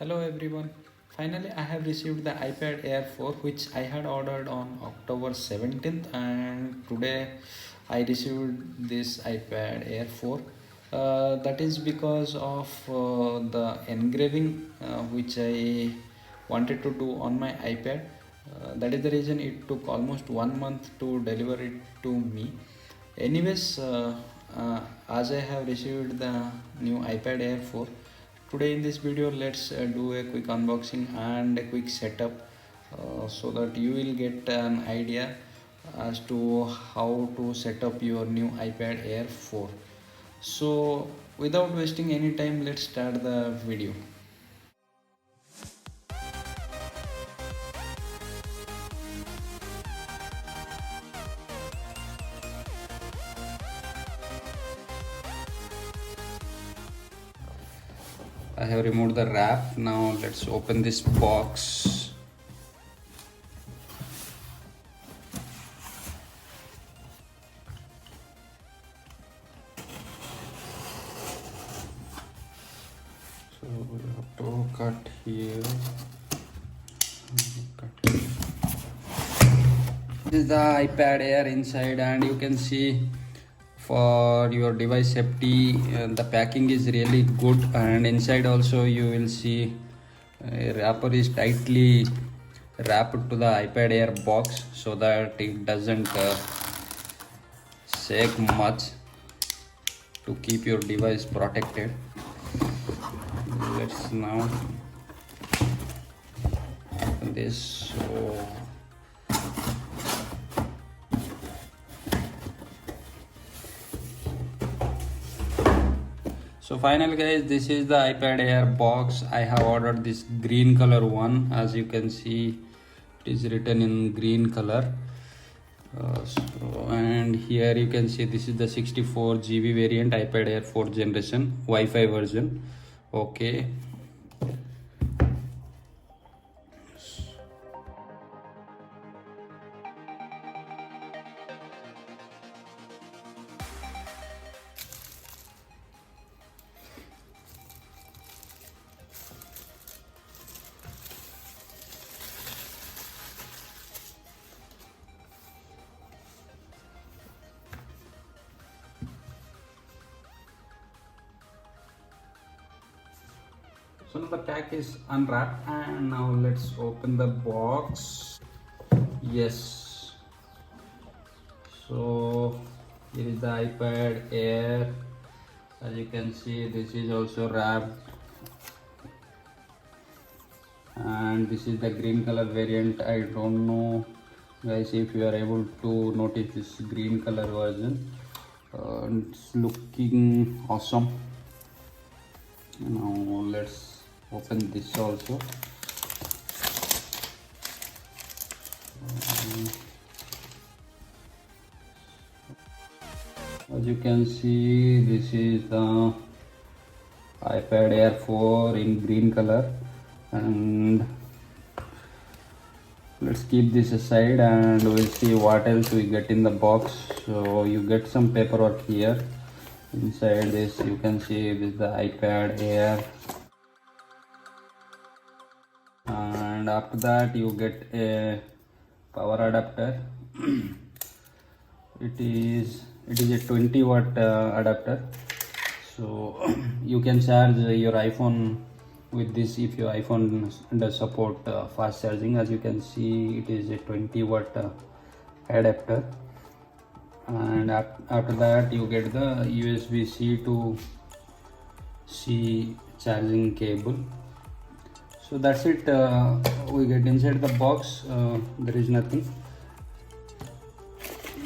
Hello everyone. Finally, I have received the iPad Air 4 which I had ordered on October 17th, and today I received this iPad Air 4. That is because of the engraving which I wanted to do on my iPad. That is the reason it took almost 1 month to deliver it to me. Anyways, as I have received the new iPad Air 4, today in this video let's do a quick unboxing and a quick setup so that you will get an idea as to how to set up your new iPad Air 4. So without wasting any time, let's start the video. I have removed the wrap. Now let's open this box. So we have to cut here. This is the iPad Air inside, and you can see for your device safety the packing is really good, and inside also you will see wrapper is tightly wrapped to the iPad Air box so that it doesn't shake much to keep your device protected. Let's now open this. So finally guys, this is the iPad Air box. I have ordered this green color one. As you can see, it is written in green color. And here you can see this is the 64 GB variant iPad Air 4th generation Wi-Fi version. Okay. So now the pack is unwrapped, and now let's open the box. Yes. So here is the iPad Air. As you can see, this is also wrapped, and this is the green color variant. I don't know guys if you are able to notice this green color version. It's looking awesome. Now let's open this also. As you can see, this is the iPad Air 4 in green color, and let's keep this aside and we'll see what else we get in the box. So you get some paperwork here. Inside this you can see this is the iPad Air, and after that you get a power adapter. it is a 20-watt adapter, so you can charge your iPhone with this if your iPhone does support fast charging. As you can see, it is a 20-watt adapter, and after that you get the USB-C to C charging cable. So that's it. We get inside the box. There is nothing.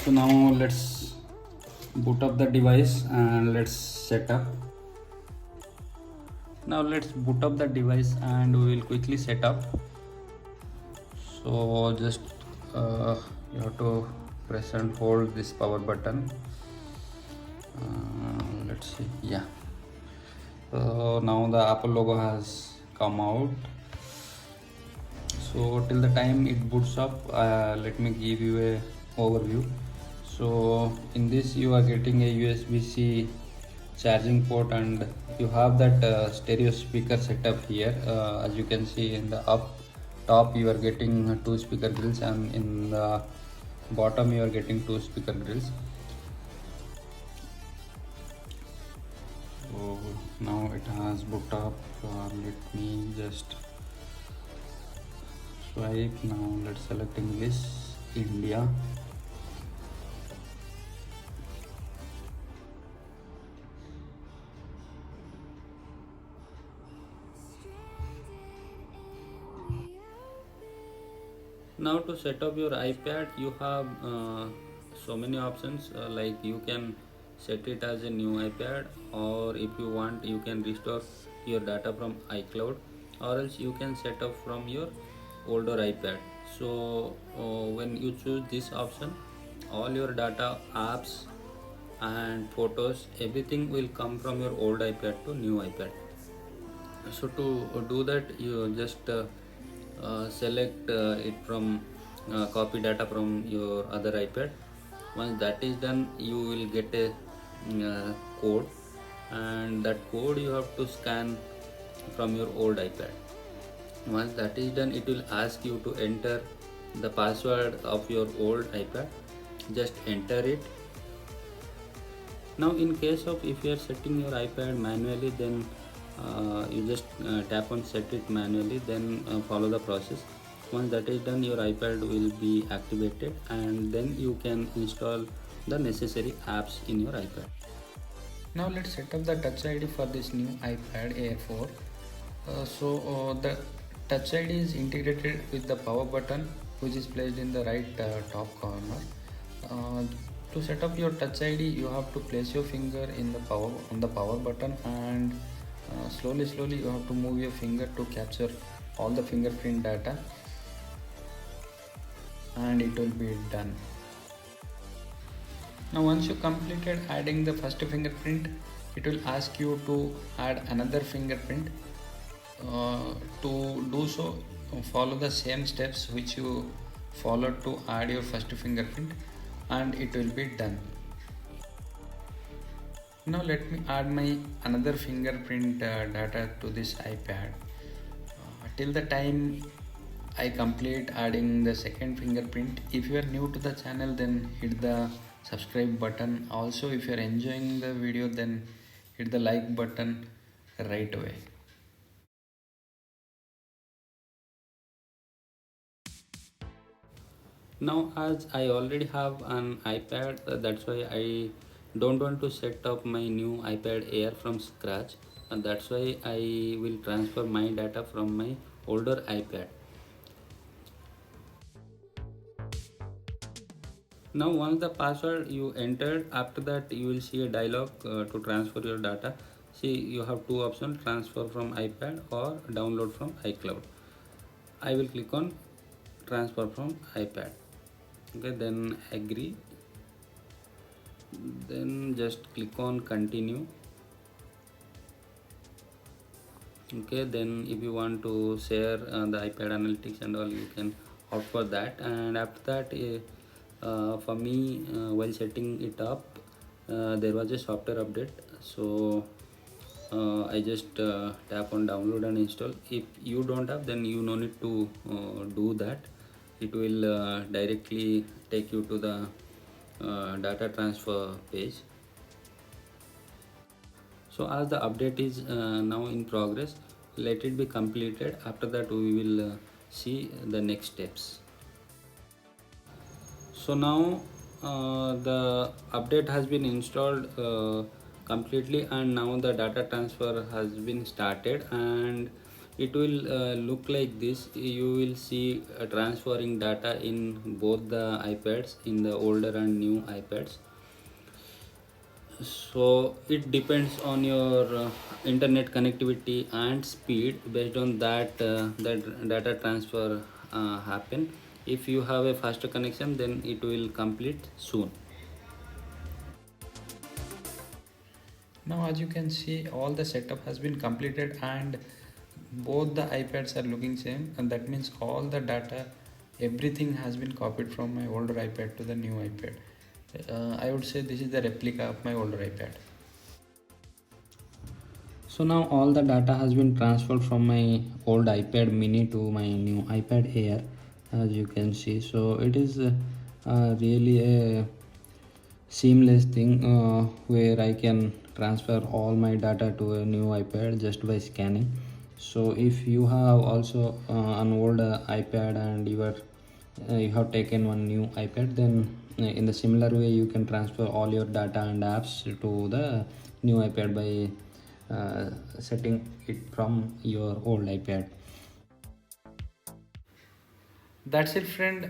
So now let's boot up the device and let's set up. Now let's boot up the device and we will quickly set up. So just you have to press and hold this power button. Let's see. Yeah. So now the Apple logo has come out. So till the time it boots up, let me give you a overview. So in this you are getting a USB-C charging port, and you have that stereo speaker setup here. As you can see, in the up top you are getting two speaker grills, and in the bottom you are getting two speaker grills. So now it has boot up. Let me just swipe. Now let's select English, India. Now to set up your iPad, you have so many options, like you can set it as a new iPad, or if you want you can restore your data from iCloud, or else you can set up from your older iPad. So when you choose this option, all your data, apps and photos, everything will come from your old iPad to new iPad. So to do that, you just select it from copy data from your other iPad. Once that is done, you will get a code, and that code you have to scan from your old iPad. Once that is done, it will ask you to enter the password of your old iPad. Just enter it. Now in case of if you are setting your iPad manually, then you just tap on set it manually, then follow the process. Once that is done, your iPad will be activated, and then you can install the necessary apps in your iPad. Now let's set up the Touch ID for this new iPad Air 4. The Touch ID is integrated with the power button, which is placed in the right top corner. Uh, to set up your Touch ID, you have to place your finger in the power button, and slowly you have to move your finger to capture all the fingerprint data, and it will be done. Now once you completed adding the first fingerprint, it will ask you to add another fingerprint. To do so, follow the same steps which you followed to add your first fingerprint, and it will be done. Now let me add my another fingerprint data to this iPad. Till the time I complete adding the second fingerprint. If you are new to the channel, then hit the subscribe button. Also, if you are enjoying the video, then hit the like button right away. Now as I already have an iPad, that's why I don't want to set up my new iPad Air from scratch, and that's why I will transfer my data from my older iPad. Now once the password you entered, after that you will see a dialog to transfer your data. See, you have two options: transfer from iPad or download from iCloud. I will click on transfer from iPad. Okay, then agree, then just click on continue. Okay, then if you want to share the iPad analytics and all, you can opt for that. And after that, for me, while setting it up, there was a software update, so I just tap on download and install. If you don't have, then you no need to do that. It will directly take you to the data transfer page. So as the update is now in progress, let it be completed. After that we will see the next steps. So now the update has been installed completely, and now the data transfer has been started, and it will look like this. You will see transferring data in both the iPads, in the older and new iPads. So it depends on your internet connectivity and speed. Based on that, that data transfer happen. If you have a faster connection, then it will complete soon. Now as you can see, all the setup has been completed, and both the iPads are looking same, and that means all the data, everything has been copied from my older iPad to the new iPad. I would say this is the replica of my older iPad. So now all the data has been transferred from my old iPad mini to my new iPad Air, as you can see. So it is really a seamless thing where I can transfer all my data to a new iPad just by scanning. So if you have also an old iPad and you have taken one new iPad, then in the similar way you can transfer all your data and apps to the new iPad by setting it from your old iPad. That's it, friend.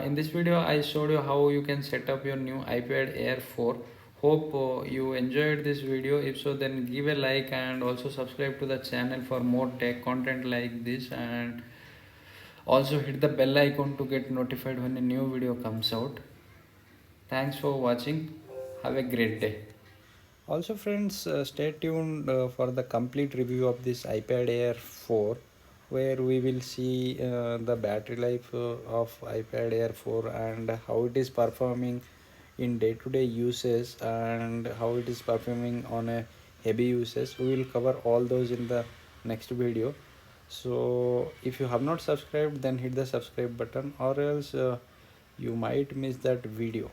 In this video I showed you how you can set up your new iPad Air 4. Hope you enjoyed this video. If so, then give a like and also subscribe to the channel for more tech content like this, and also hit the bell icon to get notified when a new video comes out. Thanks for watching. Have a great day. Also, friends, stay tuned for the complete review of this iPad Air 4, where we will see the battery life of iPad Air 4 and how it is performing in day-to-day uses and how it is performing on a heavy uses. We will cover all those in the next video. So if you have not subscribed, then hit the subscribe button, or else you might miss that video.